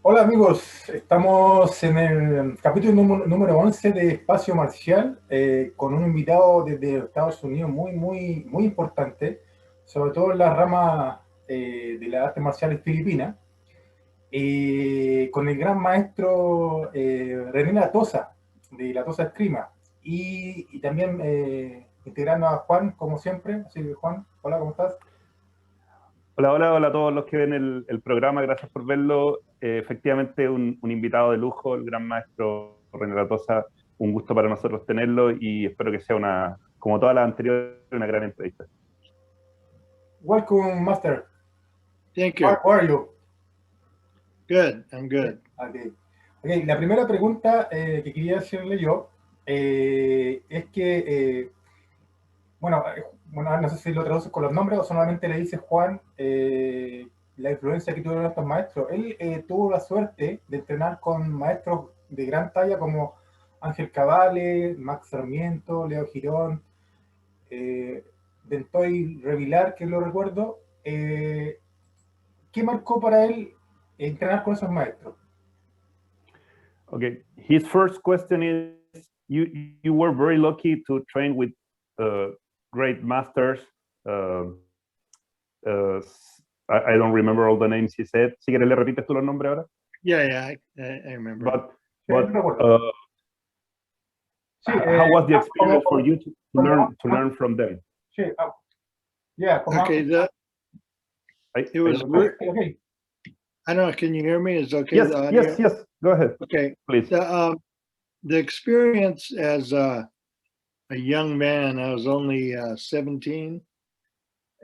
Hola amigos, estamos en el capítulo número 11 de Espacio Marcial con un invitado desde Estados Unidos muy importante, sobre todo en la rama de las artes marciales filipinas, con el gran maestro Rene Latosa, de Latosa Escrima, y también integrando a Juan, como siempre. Así que Juan, hola, ¿cómo estás? Hola, hola, hola a todos los que ven el programa, gracias por verlo. Efectivamente, un invitado de lujo, el gran maestro Rene Latosa, un gusto para nosotros tenerlo y espero que sea como todas las anteriores, una gran entrevista. Welcome, Master. Thank How you. are you? Good. I'm good. Okay. Okay, la primera pregunta que quería hacerle yo es que, bueno, no sé si lo traduces con los nombres o solamente le dices Juan la influencia que tuvieron estos maestros. Él tuvo la suerte de entrenar con maestros de gran talla como Ángel Cabale, Max Sarmiento, Leo Girón, Dentoy Revilar, que lo recuerdo. ¿Qué marcó para él entrenar con esos maestros? Okay, his first question is, you were very lucky to train with great masters. Uh, uh, I don't remember all the names he said. Si quieres, le repites tú los nombres ahora. Yeah, I remember. But how was the experience for you to learn from them? Sí, yeah. Okay, it was good. Okay. I don't know. Can you hear me? Is okay? Yes, The audio? yes. Go ahead. Okay. Please. The experience as a young man, I was only 17,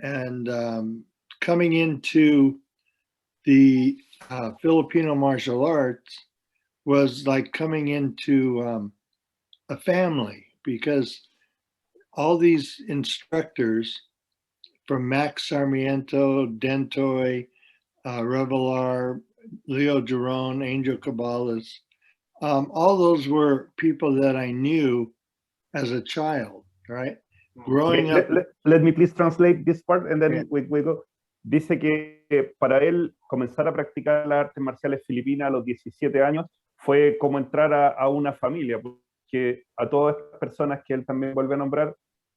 and coming into the Filipino martial arts was like coming into a family, because all these instructors from Max Sarmiento, Dentoy, Revelar, Leo Giron, Angel Cabalas, all those were people that I knew as a child, right? Growing up. Let me please translate this part and then Yeah. we go. Dice que para él comenzar a practicar las artes marciales filipinas a los 17 años fue como entrar a una familia, porque a todas estas personas que él también vuelve a nombrar,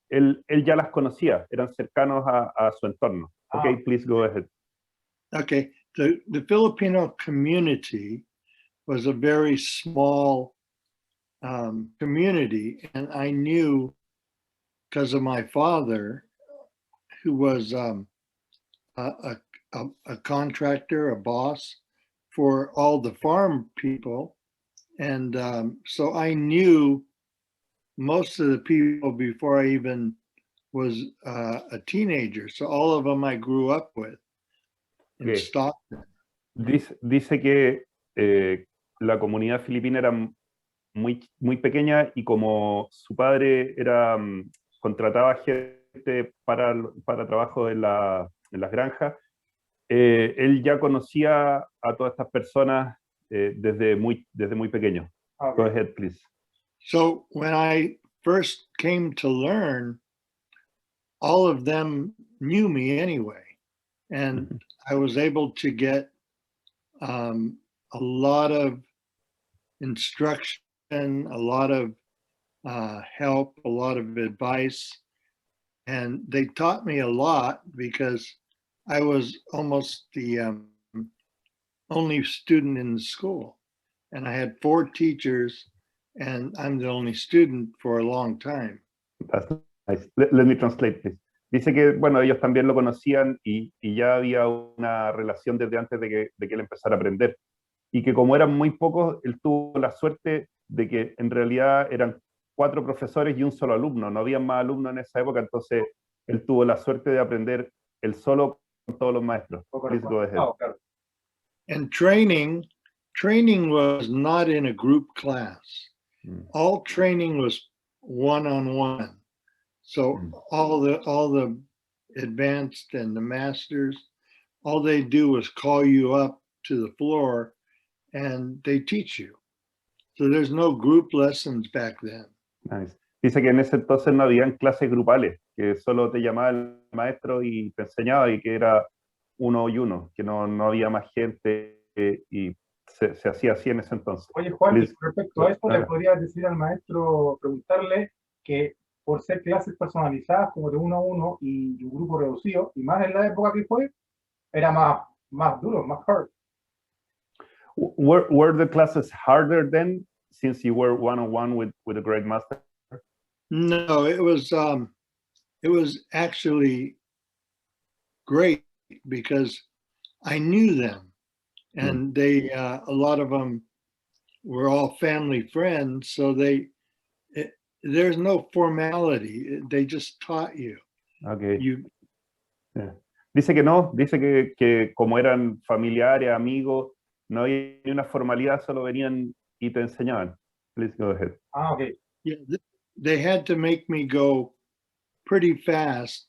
él ya las conocía, eran cercanos a su entorno. Okay, please go ahead. Okay, the Filipino community was a very small community, and I knew, because of my father, who was a contractor, a boss for all the farm people, and so I knew most of the people before I even was a teenager. So all of them I grew up with in Stockton. Dice que la comunidad filipina era muy pequeña y como su padre contrataba gente para trabajo en las granjas, él ya conocía a todas estas personas desde muy pequeño. Okay. Go ahead, please. So when I first came to learn, all of them knew me anyway, and I was able to get a lot of instruction, a lot of help, a lot of advice, and they taught me a lot because I was almost the only student in the school, and I had 4 teachers, and I'm the only student for a long time. That's nice. Let me translate this. Dice que, bueno, ellos también lo conocían y ya había una relación desde antes de que él empezara a aprender. Y que como eran muy pocos, él tuvo la suerte de que en realidad eran 4 profesores y un solo alumno. No había más alumnos en esa época, entonces él tuvo la suerte de aprender él solo con todos los maestros. Please go ahead. And training was not in a group class. All training was one-on-one. So all the advanced and the masters, all they do was call you up to the floor and they teach you. So there's no group lessons back then. Nice. Dice que en ese entonces no habían clases grupales, que solo te llamaba el maestro y te enseñaba y que era uno y uno, que no había más gente y se hacía así en ese entonces. Oye, Juan, Please. respecto a esto, le podría decir al maestro, preguntarle que por ser clases personalizadas como de 1 a 1 y un grupo reducido, y más en la época que fue, era más duro, más hard. Were the classes harder then, since you were one-on-one with a great master? No, it was actually great because I knew them, and they a lot of them were all family friends, so there's no formality. They just taught you. Okay. You Yeah. Dice que no, dice que como eran familiares, amigos, no había ni una formalidad, solo venían y te enseñaban. Please go ahead. Okay. Yeah, they had to make me go pretty fast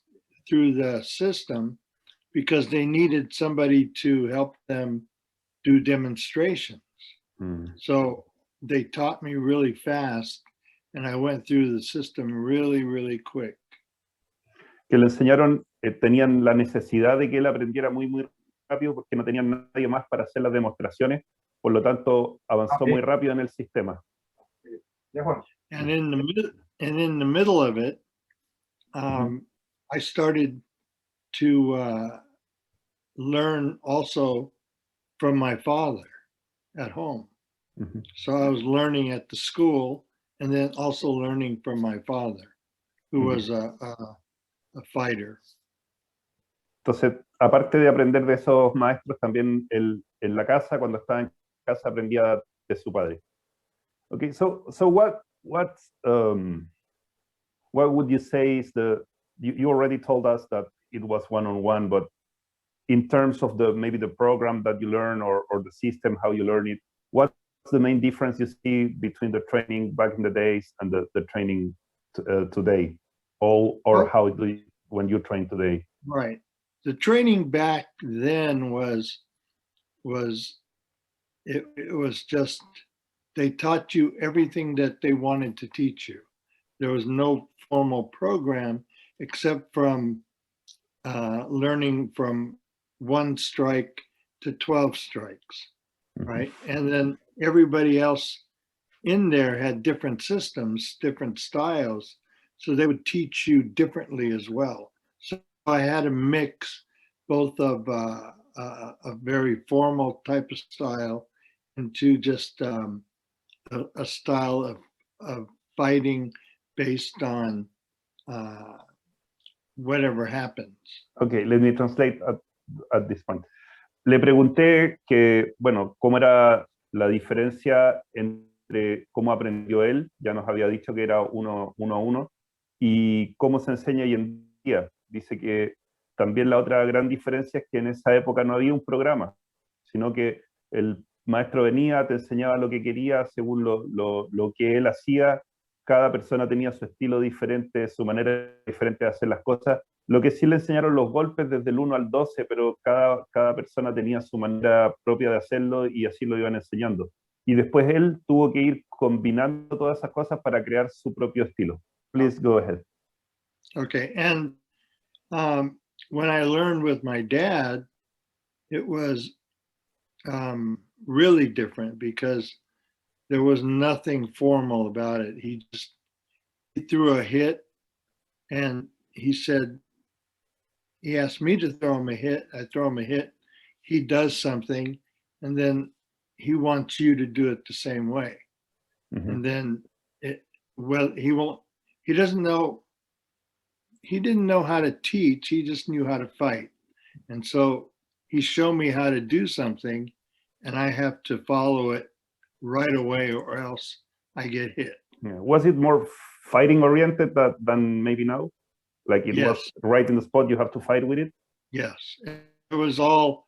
through the system because they needed somebody to help them do demonstrations. So they taught me really fast, and I went through the system really, really quick. Que le enseñaron, tenían la necesidad de que él aprendiera muy, muy rápido porque no tenían nadie más para hacer las demostraciones, por lo tanto avanzó muy rápido en el sistema. And in the middle of it, I started to learn also from my father at home. So I was learning at the school and then also learning from my father, who was a fighter. Entonces, aparte de aprender de esos maestros, también él, en la casa, cuando estaba en casa, aprendía de su padre. Okay, so what would you say is you already told us that it was one-on-one, but in terms of maybe the program that you learn or the system, how you learn it, what's the main difference you see between the training back in the days and the training today? How do you, when you train today? Right. The training back then was just, they taught you everything that they wanted to teach you. There was no formal program except from learning from 1 strike to 12 strikes, right? And then everybody else in there had different systems, different styles, so they would teach you differently as well. So I had a mix both of a very formal type of style into just a style of fighting based on whatever happens. Okay, let me translate at this point. Le pregunté que, bueno, cómo era la diferencia entre cómo aprendió él, ya nos había dicho que era uno a uno, y cómo se enseña hoy en día. Dice que también la otra gran diferencia es que en esa época no había un programa, sino que el maestro venía, te enseñaba lo que quería según lo que él hacía. Cada persona tenía su estilo diferente, su manera diferente de hacer las cosas. Lo que sí le enseñaron los golpes desde el 1 al 12, pero cada persona tenía su manera propia de hacerlo y así lo iban enseñando. Y después él tuvo que ir combinando todas esas cosas para crear su propio estilo. Please go ahead. Okay, and when I learned with my dad, it was really different because there was nothing formal about it. He threw a hit, and he said, he asked me to throw him a hit. I throw him a hit. He does something, and then he wants you to do it the same way. And then he doesn't know. He didn't know how to teach. He just knew how to fight. And so he showed me how to do something, and I have to follow it right away or else I get hit. Yeah. Was it more fighting oriented than maybe now? Like it was right in the spot, you have to fight with it? Yes. It was all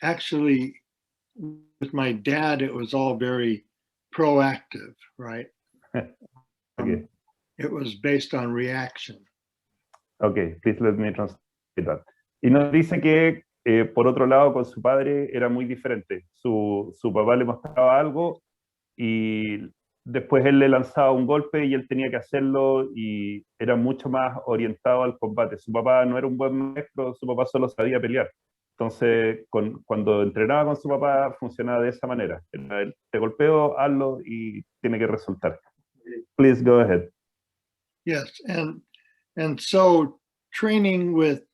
actually, with my dad, it was all very proactive, right? Okay. It was based on reaction. Okay, please let me translate that. Y nos dice que, por otro lado, con su padre era muy diferente. Su papá le mostraba algo y después él le lanzaba un golpe y él tenía que hacerlo y era mucho más orientado al combate. Su papá no era un buen maestro, su papá solo sabía pelear. Entonces, cuando entrenaba con su papá, funcionaba de esa manera. Te golpeo, hazlo y tiene que resultar. Please go ahead. Yes, and so training with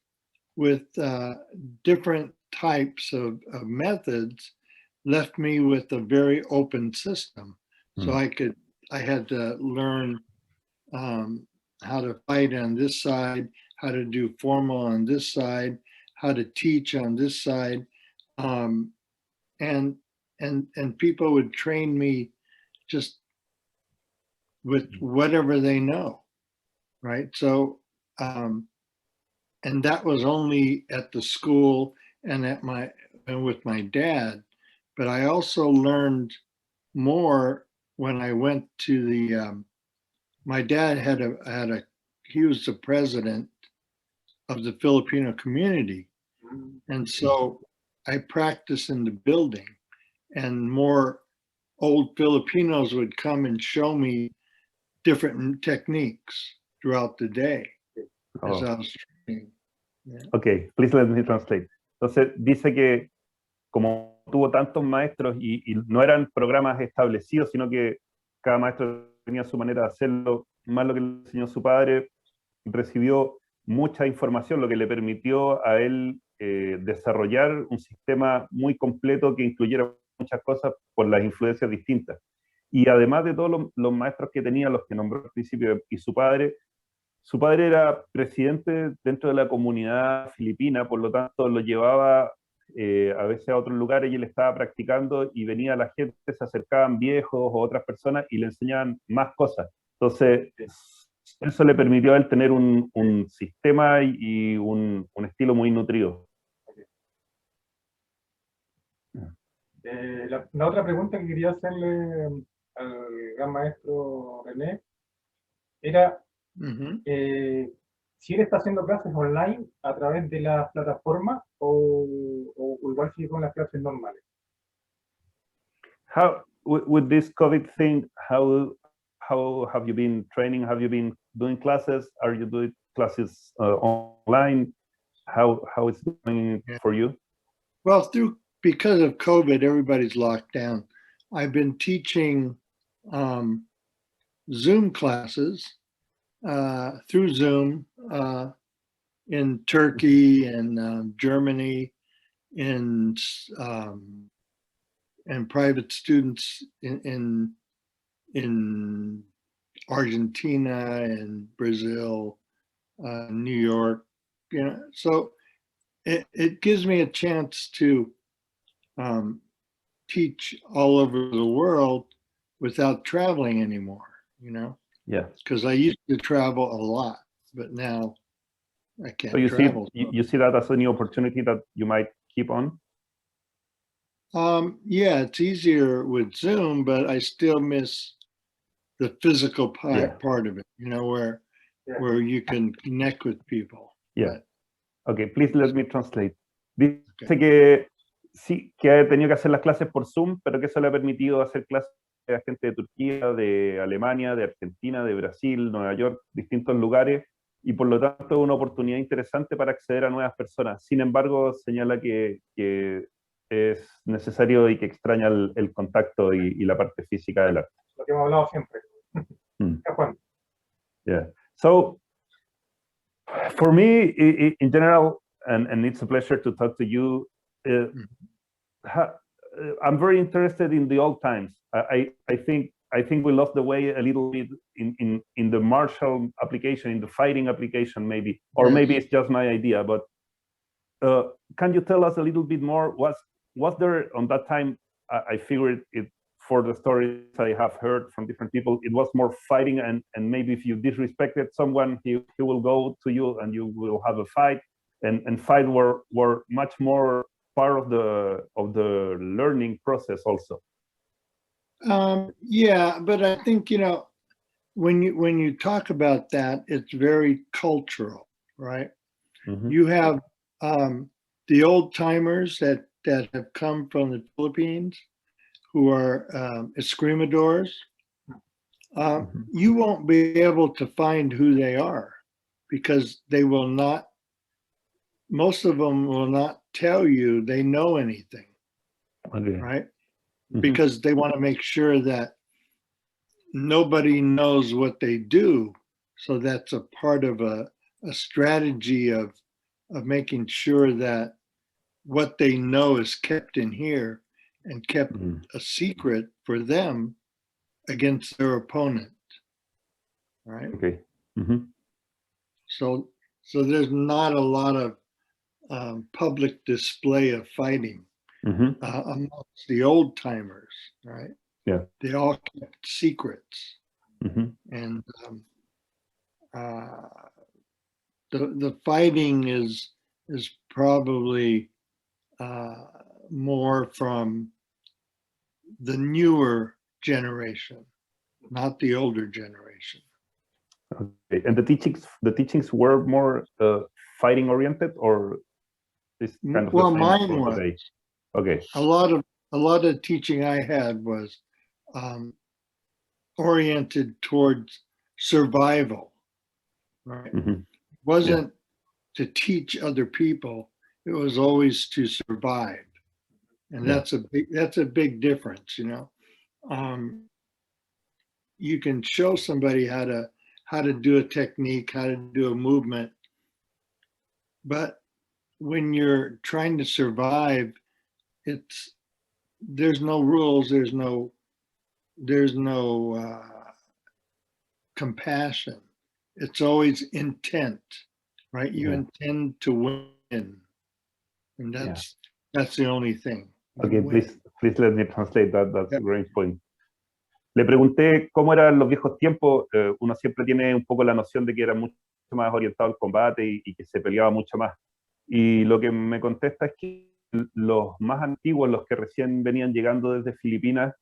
different types of methods left me with a very open system. So I had to learn how to fight on this side, how to do formal on this side, how to teach on this side, and people would train me just with whatever they know, right? So and that was only at the school and with my dad, but I also learned more when I went to the my dad he was the president of the Filipino community, and so I practiced in the building, and more old Filipinos would come and show me different techniques throughout the day as I was training. Yeah. Okay, please let me translate. Entonces, dice que como tuvo tantos maestros y no eran programas establecidos, sino que cada maestro tenía su manera de hacerlo, más lo que le enseñó su padre, recibió mucha información, lo que le permitió a él desarrollar un sistema muy completo que incluyera muchas cosas por las influencias distintas. Y además de todos los maestros que tenía, los que nombró al principio, y su padre era presidente dentro de la comunidad filipina, por lo tanto lo llevaba a veces a otros lugares y él estaba practicando y venía la gente, se acercaban viejos o otras personas y le enseñaban más cosas. Entonces, eso le permitió a él tener un sistema y un estilo muy nutrido. La otra pregunta que quería hacerle al gran maestro René era si él está haciendo clases online a través de las plataformas o igual sigue con las clases normales. How, with this COVID thing, how have you been training? Have you been doing classes? Are you doing classes online? How is it going for you? Well, because of COVID, everybody's locked down. I've been teaching Zoom classes through Zoom in Turkey and Germany, and private students in Argentina and Brazil, New York. You know, so it gives me a chance to teach all over the world without traveling anymore. You know. Yeah. Because I used to travel a lot, but now I can't so you travel. You see that as a new opportunity that you might keep on? Yeah, it's easier with Zoom, but I still miss the physical part of it, you know, where you can connect with people. Yeah. Okay, please let me translate. Dice que sí, que ha tenido que hacer las clases por Zoom, pero que eso le ha permitido hacer clases a gente de Turquía, de Alemania, de Argentina, de Brasil, Nueva York, distintos lugares, y por lo tanto es una oportunidad interesante para acceder a nuevas personas. Sin embargo, señala que es necesario y que extraña el contacto y la parte física del arte. Lo que hemos hablado siempre. Juan. Yeah. So, for me, in general, and it's a pleasure to talk to you, I'm very interested in the old times. I think we lost the way a little bit in the martial application, in the fighting application, maybe, or maybe it's just my idea. But can you tell us a little bit more? Was there on that time? I figured it for the stories I have heard from different people. It was more fighting, and maybe if you disrespected someone, he will go to you and you will have a fight. And fight were much more part of the learning process also. Yeah, but I think, you know, when you talk about that, it's very cultural, right? Mm-hmm. You have the old timers that have come from the Philippines, who are Escrimadors. You won't be able to find who they are because they will not most of them will not tell you they know anything, Okay. right? Mhm. Because they want to make sure that nobody knows what they do. So that's a part of a strategy of making sure that what they know is kept in here and kept Mm. a secret for them against their opponent, right? Okay. Mhm. So there's not a lot of public display of fighting Mhm. amongst the old timers, right? Yeah. They all kept secrets, Mhm. and uh, the fighting is probably more from the newer generation, not the older generation. Okay. And the teachings were more fighting oriented, or is kind of the Well, same mine for was today? Okay. a lot of teaching I had was um, oriented towards survival, right? Mhm. Wasn't to teach other people. It was always to survive, and Yeah. that's a big difference, you know. Um, you can show somebody how to do a technique, how to do a movement, but when you're trying to survive, it's there's no rules, there's no compassion. It's always intent, right? You Yeah. intend to win, and Yeah. that's the only thing. You Okay. win. Please let me translate that. That's a Yep. great point. Le pregunté cómo eran los viejos tiempos. Uno siempre tiene un poco la noción de que era mucho más orientado al combate y que se peleaba mucho más. Y lo que me contesta es que los más antiguos, los que recién venían llegando desde Filipinas,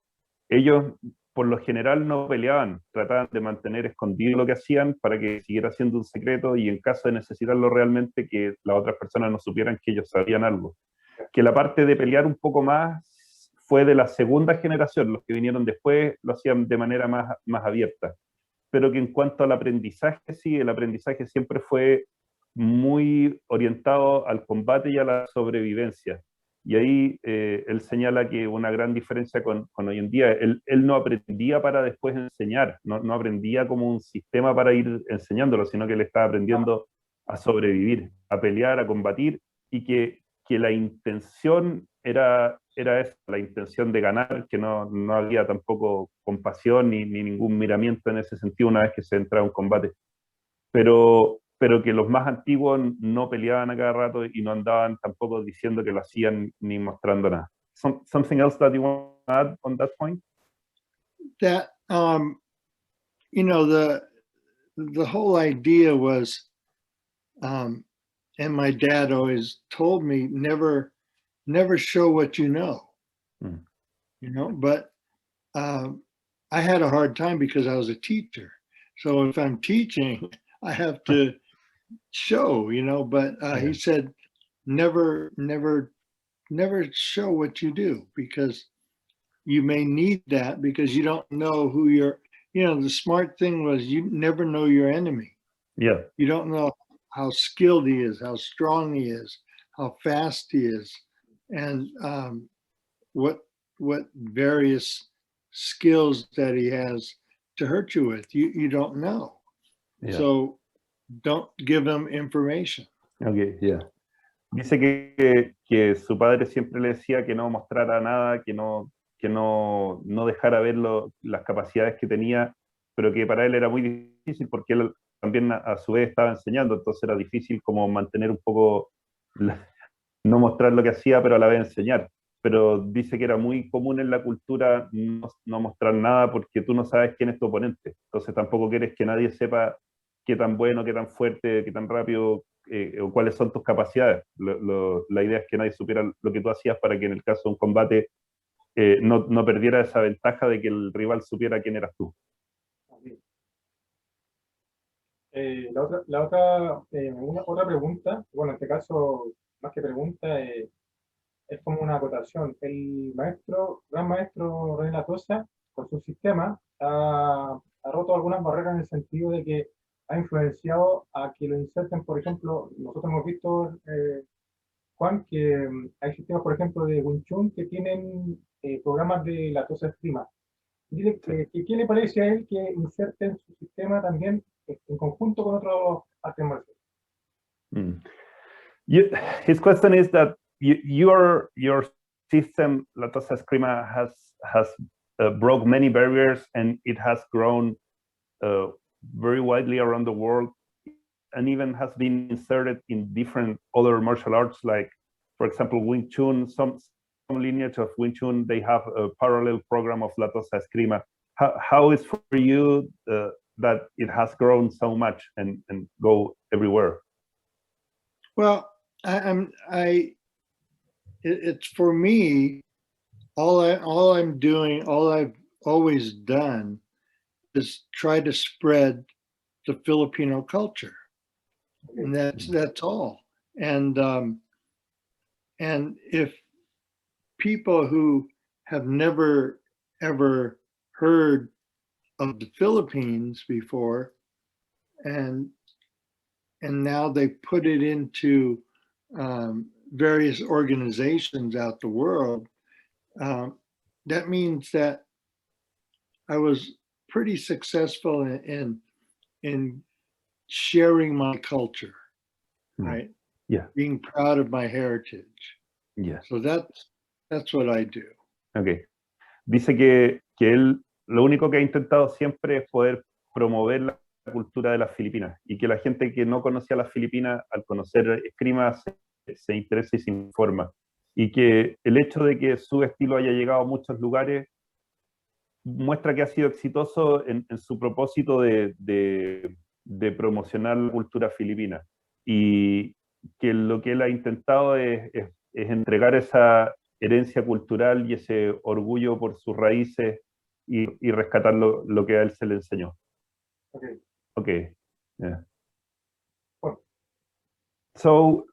ellos por lo general no peleaban, trataban de mantener escondido lo que hacían para que siguiera siendo un secreto y en caso de necesitarlo realmente que las otras personas no supieran que ellos sabían algo. Que la parte de pelear un poco más fue de la segunda generación, los que vinieron después lo hacían de manera más abierta. Pero que en cuanto al aprendizaje, sí, el aprendizaje siempre fue muy orientado al combate y a la sobrevivencia. Y ahí él señala que una gran diferencia con hoy en día, él no aprendía para después enseñar, no aprendía como un sistema para ir enseñándolo, sino que él estaba aprendiendo a sobrevivir, a pelear, a combatir, y que la intención era esa, la intención de ganar, que no había tampoco compasión ni ningún miramiento en ese sentido una vez que se entraba en un combate. Pero que los más antiguos no peleaban a cada rato y no andaban tampoco diciendo que lo hacían ni mostrando nada. Something else that you want to add on that point? That you know, the whole idea was, and my dad always told me, never show what you know. Mm. You know, but I had a hard time because I was a teacher. So if I'm teaching, I have to show, you know, but he said, never show what you do, because you may need that, because you don't know who you're, you know, the smart thing was you never know your enemy. Yeah. You don't know how skilled he is, how strong he is, how fast he is, and what various skills that he has to hurt you with. You don't know. Yeah. So don't give him information. Okay, yeah. Dice que su padre siempre le decía que no mostrara nada, que no dejara ver las capacidades que tenía, pero que para él era muy difícil porque él también a su vez estaba enseñando, entonces era difícil como mantener un poco, no mostrar lo que hacía, pero a la vez enseñar. Pero dice que era muy común en la cultura no mostrar nada porque tú no sabes quién es tu oponente, entonces tampoco quieres que nadie sepa qué tan bueno, qué tan fuerte, qué tan rápido, o cuáles son tus capacidades. La idea es que nadie supiera lo que tú hacías para que en el caso de un combate no perdiera esa ventaja de que el rival supiera quién eras tú. Otra pregunta, bueno, en este caso, más que pregunta, es como una acotación. El gran maestro Rene Latosa, con su sistema, ha roto algunas barreras en el sentido de que ha influenciado a que lo inserten, por ejemplo, nosotros hemos visto, Juan, que hay sistemas, por ejemplo, de Wing Chun que tienen programas de Latosa Escrima. Dile ¿qué le parece a él que inserten su sistema también en conjunto con otros artes marciales? Mm. His question is that your system, Latosa Escrima, has broke many barriers and it has grown very widely around the world, and even has been inserted in different other martial arts, like, for example, Wing Chun. Some lineage of Wing Chun, they have a parallel program of Latosa Escrima. How is for you that it has grown so much and go everywhere? Well, it's for me, all I'm doing, all I've always done is try to spread the Filipino culture. And that's all. And if people who have never ever heard of the Philippines before, and now they put it into various organizations out the world, that means that I was pretty successful in sharing my culture, right? Yeah. Being proud of my heritage. Yeah. So that's what I do. Okay. Dice que él lo único que ha intentado siempre es poder promover la cultura de las Filipinas, y que la gente que no conocía las Filipinas, al conocer Escrima, se interesa y se informa. Y que el hecho de que su estilo haya llegado a muchos lugares muestra que ha sido exitoso en su propósito de promocionar la cultura filipina. Y que lo que él ha intentado es entregar esa herencia cultural y ese orgullo por sus raíces y rescatar lo que a él se le enseñó. Okay. Okay. Yeah. Well. So,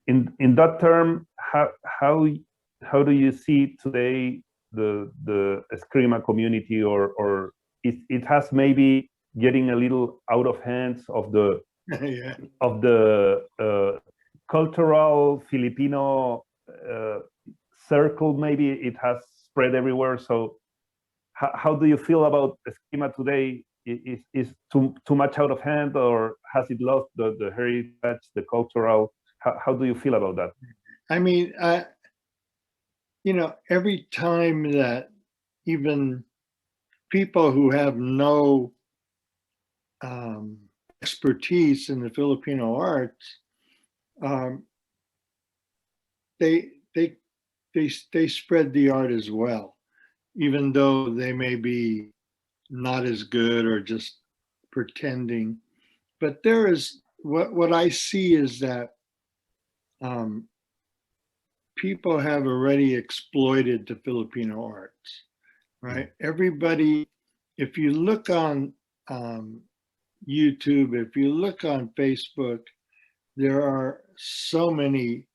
in that term, how do you see today the Escrima community, or it has maybe getting a little out of hands of the Yeah. of the cultural Filipino circle? Maybe it has spread everywhere. So how do you feel about Escrima today? Is too much out of hand, or has it lost the heritage, the cultural? How do you feel about that? I mean, every time that even people who have no expertise in the Filipino arts, they spread the art as well, even though they may be not as good or just pretending. But there is what I see is that people have already exploited the Filipino arts, right? Everybody, if you look on YouTube, if you look on Facebook, there are so many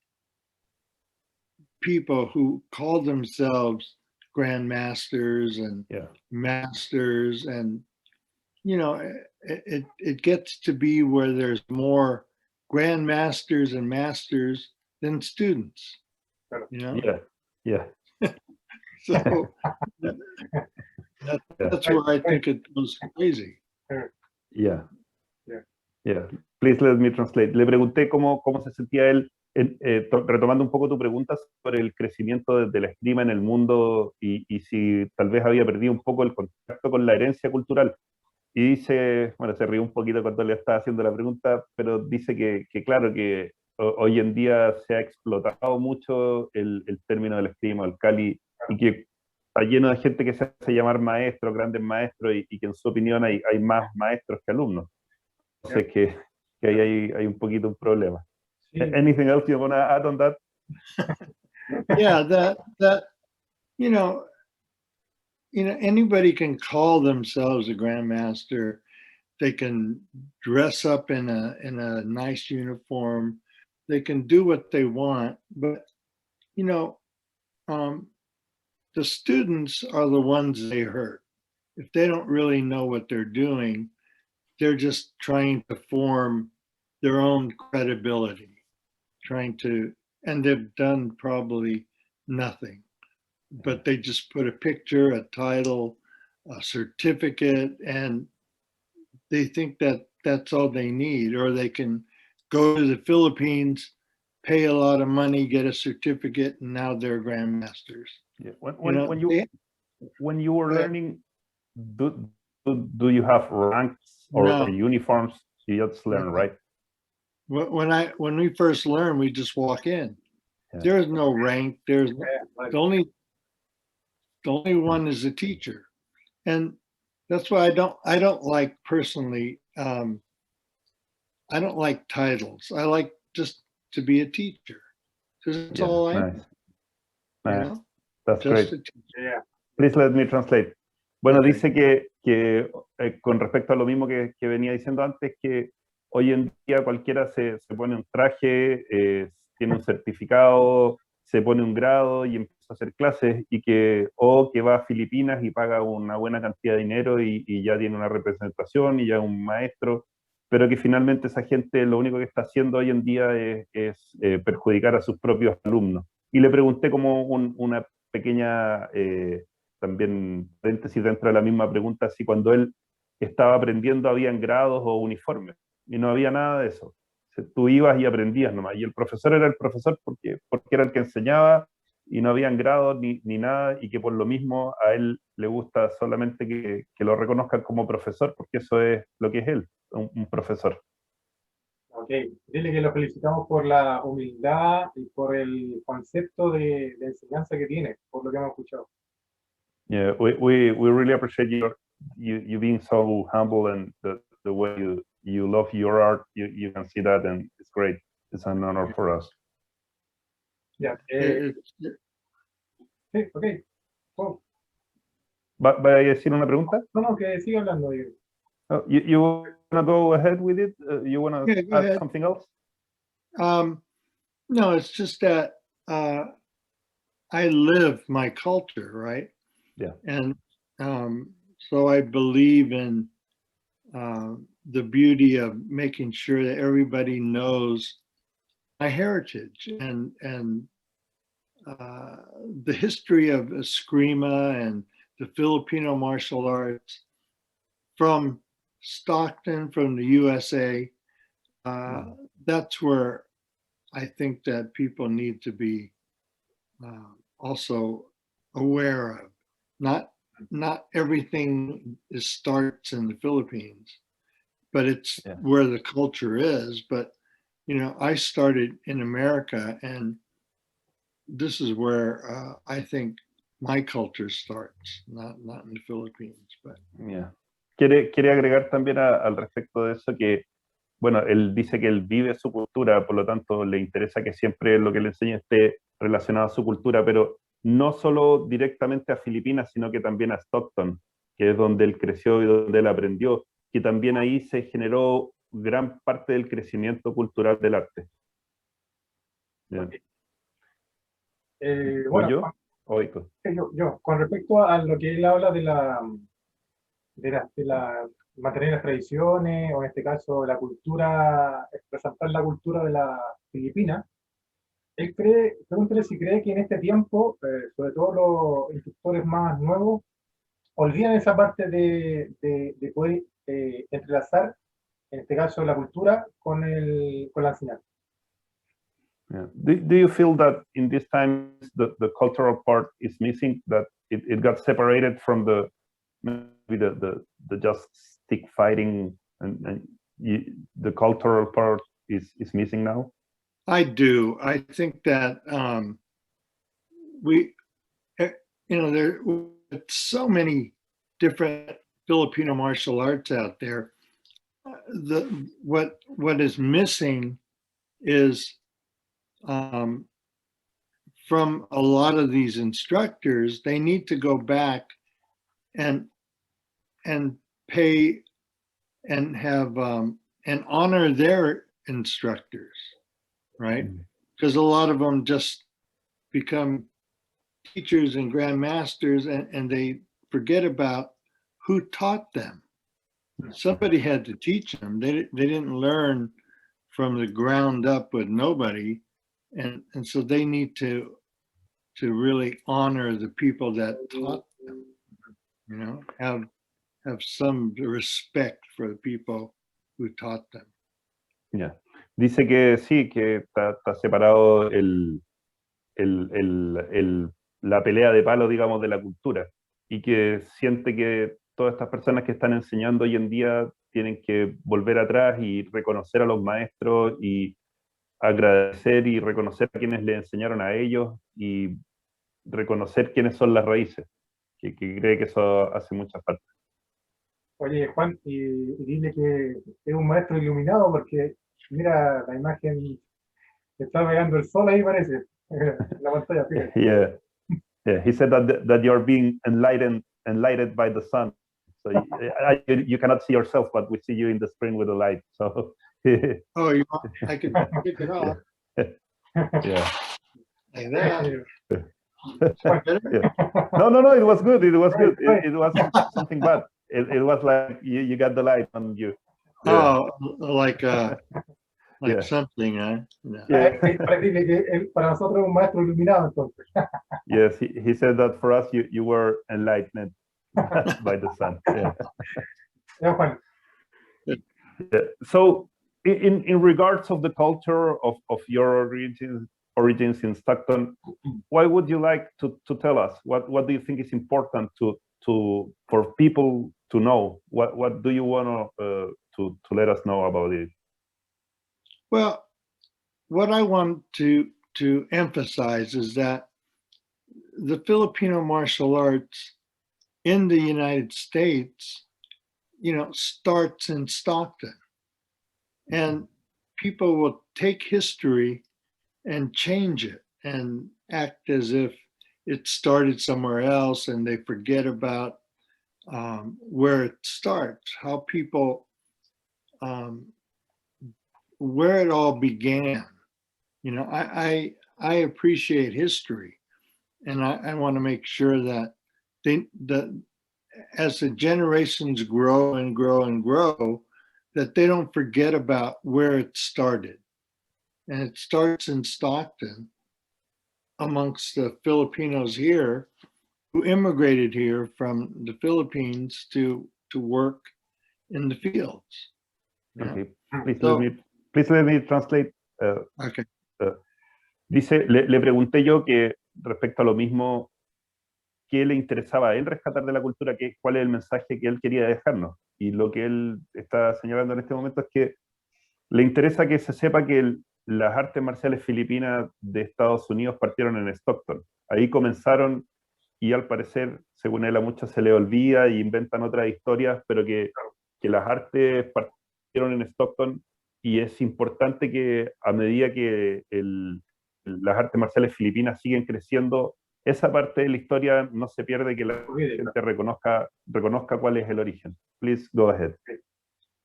people who call themselves grandmasters and masters, and it gets to be where there's more grandmasters and masters than students. Yeah. So that's where I think it goes crazy. Yeah. Please let me translate. Le pregunté cómo se sentía él, retomando un poco tu pregunta sobre el crecimiento de la esgrima en el mundo, y si tal vez había perdido un poco el contacto con la herencia cultural. Y dice, bueno, se rió un poquito cuando le estaba haciendo la pregunta, pero dice que claro, que hoy en día se ha explotado mucho el término del esgrima, el Kali, y que está lleno de gente que se hace llamar maestro, grandes maestros, y que en su opinión hay más maestros que alumnos. Entonces que ahí hay un poquito un problema. Sí. Anything else you want to add on that? Yeah, that anybody can call themselves a grandmaster. They can dress up in a nice uniform. They can do what they want, but the students are the ones they hurt. if they don't really know what they're doing, they're just trying to form their own credibility, and they've done probably nothing, but they just put a picture, a title, a certificate, and they think that that's all they need, or they can go to the Philippines, pay a lot of money, get a certificate, and now they're grandmasters. Yeah. When you were learning, do you have ranks or uniforms? You just learn, right? When we first learn, we just walk in. Yeah. There's no rank. There's the only one is the teacher, and that's why I don't like personally. I don't like titles. I like just to be a teacher. That's all I am. Nice. That's great. Yeah. Please let me translate. Bueno, dice que con respecto a lo mismo que venía diciendo antes, que hoy en día cualquiera se pone un traje, tiene un certificado, se pone un grado y empieza a hacer clases, y que va a Filipinas y paga una buena cantidad de dinero y ya tiene una representación y ya un maestro, pero que finalmente esa gente lo único que está haciendo hoy en día es perjudicar a sus propios alumnos. Y le pregunté como una pequeña también paréntesis dentro de la misma pregunta, si cuando él estaba aprendiendo habían grados o uniformes, y no había nada de eso. Tú ibas y aprendías nomás, y el profesor era el profesor porque era el que enseñaba, y no habían grados ni nada, y que por lo mismo a él le gusta solamente que lo reconozcan como profesor, porque eso es lo que es él, un profesor. Ok, dile que lo felicitamos por la humildad y por el concepto de enseñanza que tiene, por lo que hemos escuchado. Yeah, we really appreciate you being so humble, and the way you love your art. You can see that, and it's great. It's an honor for us. Yeah. Sí, ok. Oh. ¿Va a decir una pregunta? No, que siga hablando. You want to go ahead with it? You want to add something else? No, it's just that I live my culture, right? Yeah. And so I believe in the beauty of making sure that everybody knows my heritage and the history of Escrima and the Filipino martial arts from Stockton, from the USA. That's where I think that people need to be also aware of. Not everything starts in the Philippines, but it's where the culture is. But I started in America, and this is where I think my culture starts, not in the Philippines. But yeah. Quiere agregar también al respecto de eso que, bueno, él dice que él vive su cultura, por lo tanto le interesa que siempre lo que le enseñe esté relacionado a su cultura, pero no solo directamente a Filipinas, sino que también a Stockton, que es donde él creció y donde él aprendió, que también ahí se generó gran parte del crecimiento cultural del arte. Yeah. Bueno, yo, con respecto a lo que él habla de mantener las tradiciones, o en este caso la cultura, resaltar la cultura de la Filipina, él pregúntale si cree que en este tiempo, sobre todo los instructores más nuevos, olvidan esa parte de poder entrelazar, en este caso la cultura, con la enseñanza. Yeah. Do you feel that in this time the cultural part is missing, that it got separated from the just stick fighting, and the cultural part is missing now? I do. I think that there are so many different Filipino martial arts out there. What is missing is from a lot of these instructors, they need to go back and pay and have and honor their instructors, right? Because a lot of them just become teachers and grandmasters, and they forget about who taught them. Somebody had to teach them. They didn't learn from the ground up with nobody, and so they need to really honor the people that taught them. You know, have some respect for the people who taught them. Yeah. Dice que sí, que está separado la pelea de palo, digamos, de la cultura, y que siente que todas estas personas que están enseñando hoy en día tienen que volver atrás y reconocer a los maestros y agradecer y reconocer a quienes le enseñaron a ellos y reconocer quiénes son las raíces, que cree que eso hace mucha falta. Oye, Juan, y dile que es un maestro iluminado porque mira la imagen, está pegando el sol ahí parece, la pantalla, fíjate. Yeah, yeah. He said that you're being enlightened by the sun. So you cannot see yourself, but we see you in the spring with the light. So Oh, I can pick it off. Yeah. Like that. Yeah. No, it was good. It was good. It was something bad. It was like you got the light on you. Yeah. Oh, like Yeah. something, huh? Yeah. Dile que para nosotros es un maestro iluminado entonces. Yes, he said that for us you were enlightened by the sun. Yeah. Yeah, Juan. Yeah. So in regards of the culture of your origins in Stockton, why would you like to tell us? What do you think is important for people to know? What do you want to let us know about it? Well, what I want to emphasize is that the Filipino martial arts in the United States, starts in Stockton. And people will take history and change it and act as if it started somewhere else, and they forget about where it starts, how people, where it all began. I appreciate history, and I want to make sure that as the generations grow and grow and grow, that they don't forget about where it started. And it starts in Stockton amongst the Filipinos here who immigrated here from the Philippines to work in the fields. Okay. Please let me translate. Okay. Dice, le pregunté yo que respecto a lo mismo, ¿qué le interesaba a él rescatar de la cultura? ¿Cuál es el mensaje que él quería dejarnos? Y lo que él está señalando en este momento es que le interesa que se sepa que las artes marciales filipinas de Estados Unidos partieron en Stockton. Ahí comenzaron y al parecer, según él, a muchos se le olvida y inventan otras historias, pero que las artes partieron en Stockton, y es importante que a medida que las artes marciales filipinas siguen creciendo, esa parte de la historia no se pierde, que la gente reconozca cuál es el origen. Please go ahead.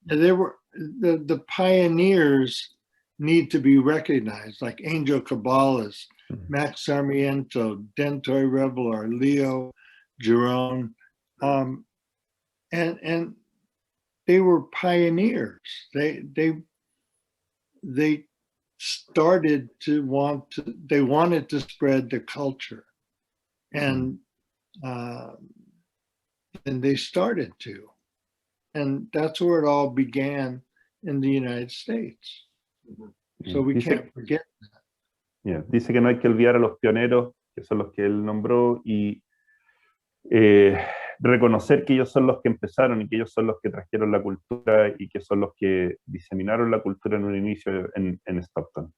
They were the pioneers need to be recognized, like Angel Caballas, Max Sarmiento, Dentoy Revelar, Leo Jerome, and they were pioneers. They started they wanted to spread the culture, and they started to. And that's where it all began in the United States. So we can't forget that. Yeah. Dice que no hay que olvidar a los pioneros, que son los que él nombró, y reconocer que ellos son los que empezaron y que ellos son los que trajeron la cultura y que son los que diseminaron la cultura en un inicio en Stockton.